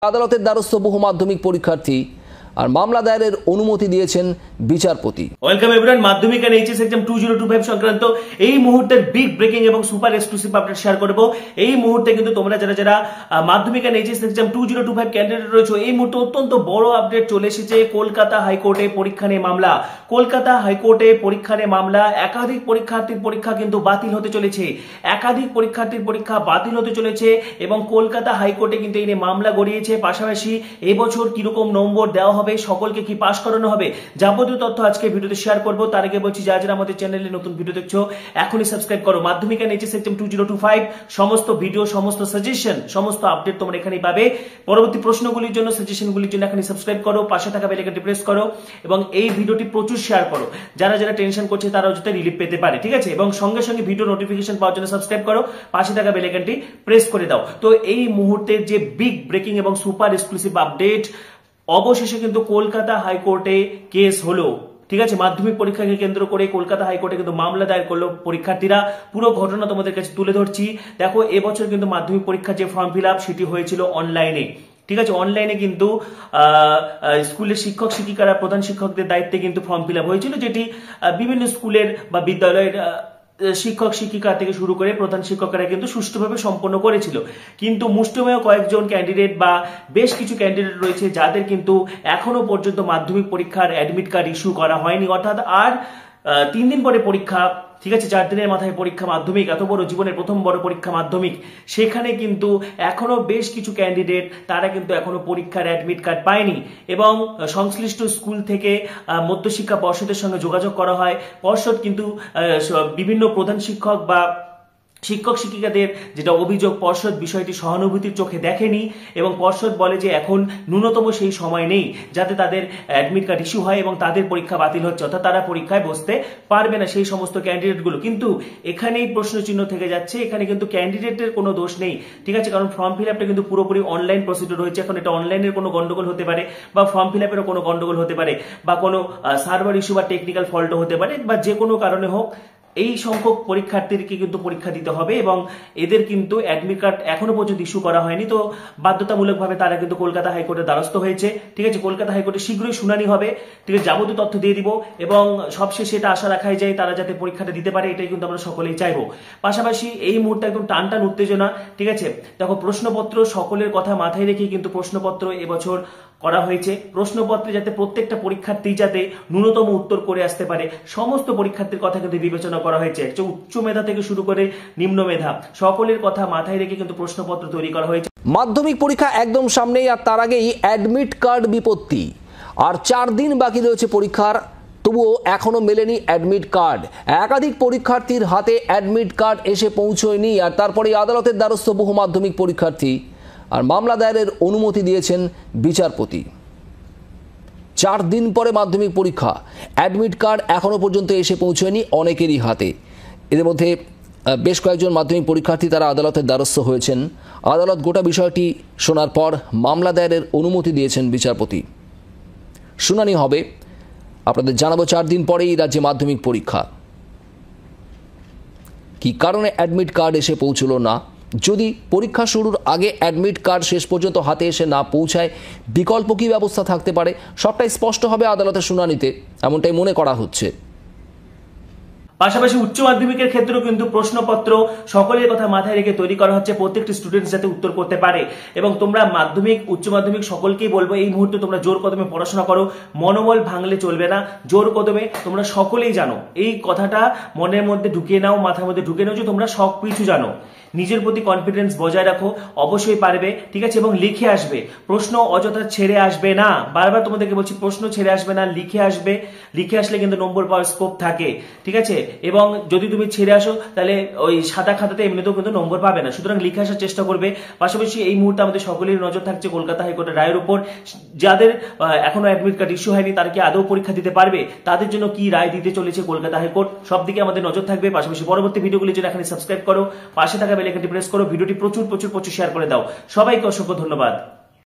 আদালতের দ্বারস্থ বহু মাধ্যমিক পরীক্ষার্থী আর মামলা দায়েরের অনুমতি দিয়েছেন বিচারপতি। Welcome everyone. মাধ্যমিক এন্ড এইচএস এক্সাম 2025 সংক্রান্ত এই মুহূর্তের বিগ ব্রেকিং এবং সুপার এক্সক্লুসিভ আপডেট শেয়ার করব। এই মুহূর্তে কিন্তু তোমরা যারা মাধ্যমিক এন্ড এইচএস এক্সাম 2025 ক্যান্ডিডেট রয়েছে, এই মুহূর্তে অত্যন্ত বড় আপডেট চলে এসেছে। কলকাতা হাইকোর্টে পরীক্ষা নিয়ে মামলা। কলকাতা হাইকোর্টে পরীক্ষা নিয়ে মামলা। একাধিক পরীক্ষার্থীর পরীক্ষা কিন্তু বাতিল হতে চলেছে। একাধিক পরীক্ষার্থীর পরীক্ষা বাতিল হতে চলেছে এবং কলকাতা হাইকোর্টে কিন্তু এই নিয়ে মামলা গড়িয়েছে। পাশাপাশি এবছর কিরকম নম্বর দেওয়া হবে, সকলকে কি পাস করানো হবে, যাবতীয় তথ্য আজকে ভিডিওতে শেয়ার করব। তার আগে বলছি, যারা আমাদের চ্যানেলে নতুন ভিডিও দেখছো এখনই সাবস্ক্রাইব করো। মাধ্যমিক এন্ড এইচএস এক্সাম 2025 সমস্ত ভিডিও, সমস্ত সাজেশন, সমস্ত আপডেট তোমরা এখানেই পাবে। পরবর্তী প্রশ্নগুলির জন্য, সাজেশনগুলির জন্য এখনই সাবস্ক্রাইব করো, পাশে থাকা বেল আইকনটি প্রেস করো এবং এই ভিডিওটি প্রচুর শেয়ার করো। যারা টেনশন করছে তারাও যাতে রিলিফ পেতে পারে, ঠিক আছে? এবং সঙ্গে সঙ্গে ভিডিও নোটিফিকেশন পাওয়ার জন্য সাবস্ক্রাইব করো, পাশে থাকা বেল আইকনটি প্রেস করে দাও। তো এই মুহূর্তের যে বিগ ব্রেকিং এবং সুপার এক্সক্লুসিভ আপডেট, অবশেষে কিন্তু কলকাতা হাইকোর্টে কেস হলো, ঠিক আছে? মাধ্যমিক পরীক্ষাকে কেন্দ্র করে কলকাতা হাইকোর্টে কিন্তু মামলা দায়ের করলো পরীক্ষার্থীরা। পুরো ঘটনা তোমাদের কাছে তুলে ধরছি। দেখো, এবছর কিন্তু মাধ্যমিক পরীক্ষার যে ফর্ম ফিল আপ সেটি হয়েছিল অনলাইনে, ঠিক আছে? অনলাইনে কিন্তু স্কুলের শিক্ষক শিক্ষিকারা, প্রধান শিক্ষকদের দায়িত্বে কিন্তু ফর্ম ফিল আপ হয়েছিল, যেটি বিভিন্ন স্কুলের বা বিদ্যালয়ের শিক্ষক শিক্ষিকা থেকে শুরু করে প্রধান শিক্ষকরা কিন্তু সুষ্ঠুভাবে সম্পন্ন করেছিল। কিন্তু মুষ্টিমেয় কয়েকজন ক্যান্ডিডেট বা বেশ কিছু ক্যান্ডিডেট রয়েছে যাদের কিন্তু এখনো পর্যন্ত মাধ্যমিক পরীক্ষার অ্যাডমিট কার্ড ইস্যু করা হয়নি, অর্থাৎ আর 3 দিন পরে পরীক্ষা, ঠিক আছে? 4 দিনের মাথায় পরীক্ষা মাধ্যমিক, এত বড় জীবনের প্রথম বড় পরীক্ষা মাধ্যমিক, সেখানে কিন্তু এখনো বেশ কিছু ক্যান্ডিডেট তারা কিন্তু এখনো পরীক্ষার অ্যাডমিট কার্ড পায়নি এবং সংশ্লিষ্ট স্কুল থেকে মধ্যশিক্ষা পর্ষদের সঙ্গে যোগাযোগ করা হয়। পর্ষদ কিন্তু বিভিন্ন প্রধান শিক্ষক বা শিক্ষক শিক্ষিকাদের যেটা অভিযোগ, পর্ষদ বিষয়টি সহানুভূতির চোখে দেখেনি এবং পর্ষদ বলে যে এখন ন্যূনতম সেই সময় নেই যাতে তাদের অ্যাডমিট কার্ড ইস্যু হয় এবং তাদের পরীক্ষা বাতিল হচ্ছে, অর্থাৎ তারা পরীক্ষায় বসতে পারবে না সেই সমস্ত ক্যান্ডিডেটগুলো। কিন্তু এখানেই প্রশ্ন চিহ্ন থেকে যাচ্ছে, এখানে কিন্তু ক্যান্ডিডেটের কোনো দোষ নেই, ঠিক আছে? কারণ ফর্ম ফিল আপটা কিন্তু পুরোপুরি অনলাইন প্রসিডিউর হয়েছে। এখন এটা অনলাইনের কোনো গন্ডগোল হতে পারে বা ফর্ম ফিল আপেরও কোনো গন্ডগোল হতে পারে বা কোনো সার্ভার ইস্যু বা টেকনিক্যাল ফল্টও হতে পারে, বা যে কোনো কারণে হোক এই সংখ্যক পরীক্ষার্থীকে কিন্তু পরীক্ষা দিতে হবে এবং এদের কিন্তু অ্যাডমিট কার্ড এখনো পর্যন্ত ইস্যু করা হয়নি। তো বাধ্যতামূলকভাবে তারা কিন্তু কলকাতা হাইকোর্টের দ্বারস্থ হয়েছে, ঠিক আছে? কলকাতা হাইকোর্টে শীঘ্রই শুনানি হবে, ঠিক আছে? যাবতীয় তথ্য দিয়ে দিব এবং সবশেষে এটা আশা রাখাই যায় তারা যাতে পরীক্ষাটা দিতে পারে, এটাই কিন্তু আমরা সকলেই চাইবো। পাশাপাশি এই মুহূর্তে একদম টান উত্তেজনা, ঠিক আছে? দেখো, প্রশ্নপত্র সকলের কথা মাথায় রেখে কিন্তু প্রশ্নপত্র এবছর করা হয়েছে। প্রশ্নপত্রে যাতে প্রত্যেকটা পরীক্ষার্থী যাতে ন্যূনতম উত্তর করে আসতে পারে, সমস্ত পরীক্ষার্থীর কথা কিন্তু বিবেচনা করা হয়েছে। উচ্চ মেধা থেকে শুরু করে নিম্ন মেধা, সকলের কথা মাথায় রেখে কিন্তু প্রশ্নপত্র তৈরি করা হয়েছে। মাধ্যমিক পরীক্ষা একদম সামনেই, আর তার আগেই অ্যাডমিট কার্ড বিপত্তি। আর 4 দিন বাকি রয়েছে পরীক্ষার, তবুও এখনো মেলেনি অ্যাডমিট কার্ড। একাধিক পরীক্ষার্থীর হাতে অ্যাডমিট কার্ড এসে পৌঁছয়নি, আর তারপরে আদালতের দ্বারস্থ বহু মাধ্যমিক পরীক্ষার্থী আর মামলা দায়েরের অনুমতি দিয়েছেন বিচারপতি। 4 দিন পরে মাধ্যমিক পরীক্ষা, অ্যাডমিট কার্ড এখনো পর্যন্ত এসে পৌঁছয়নি অনেকেরই হাতে। এদের মধ্যে বেশ কয়েকজন মাধ্যমিক পরীক্ষার্থী তারা আদালতের দ্বারস্থ হয়েছেন। আদালত গোটা বিষয়টি শোনার পর মামলা দায়েরের অনুমতি দিয়েছেন বিচারপতি। শুনানি হবে, আপনাদের জানাবো 4 দিন পরেই রাজ্যে মাধ্যমিক পরীক্ষা। কি কারণে অ্যাডমিট কার্ড এসে পৌঁছলো না, যদি পরীক্ষা শুরুর আগে অ্যাডমিট কার্ড শেষ পর্যন্ত হাতে এসে না পৌঁছায় বিকল্প কী ব্যবস্থা থাকতে পারে, সবটাই স্পষ্ট হবে আদালতের শুনানিতে, এমনটাই মনে করা হচ্ছে। পাশাপাশি উচ্চ মাধ্যমিকের ক্ষেত্রেও কিন্তু প্রশ্নপত্র সকলের কথা মাথায় রেখে তৈরি করা হচ্ছে, প্রত্যেকটি স্টুডেন্ট যাতে উত্তর করতে পারে। এবং তোমরা মাধ্যমিক, উচ্চ মাধ্যমিক সকলকেই বলবো এই মুহূর্তে তোমরা জোর কদমে পড়াশোনা করো, মনোবল ভাঙলে চলবে না। জোর কদমে, তোমরা সকলেই জানো, এই কথাটা মনের মধ্যে ঢুকিয়ে নাও, মাথার মধ্যে ঢুকিয়ে নাও যে তোমরা সব কিছু জানো। নিজের প্রতি কনফিডেন্স বজায় রাখো, অবশ্যই পারবে, ঠিক আছে? এবং লিখে আসবে, প্রশ্ন অযথা ছেড়ে আসবে না। বারবার তোমাদেরকে বলছি, প্রশ্ন ছেড়ে আসবে না, লিখে আসবে। লিখে আসলে কিন্তু নম্বর পাওয়ার স্কোপ থাকে, ঠিক আছে? এবং যদি তুমি ছেড়ে আসো তাহলে ওই সাদা খাতাতে এমনিতেও কিন্তু নম্বর পাবে না, সুতরাং লিখে আসার চেষ্টা করবে। পাশাপাশি এই মুহূর্তে আমাদের সকলের নজর থাকছে কলকাতা হাইকোর্টের রায়ের উপর। যাদের এখনো অ্যাডমিট কার্ড ইস্যু হয়নি তারা কি আদৌ পরীক্ষা দিতে পারবে, তাদের জন্য কি রায় দিতে চলেছে কলকাতা হাইকোর্ট, সব দিকে আমাদের নজর থাকবে। পাশাপাশি পরবর্তী ভিডিওগুলির জন্য এখানে সাবস্ক্রাইব করো, পাশে থাকা বেল আইকনটি প্রেস করো, ভিডিওটি প্রচুর শেয়ার করে দাও। সবাইকে অসংখ্য ধন্যবাদ।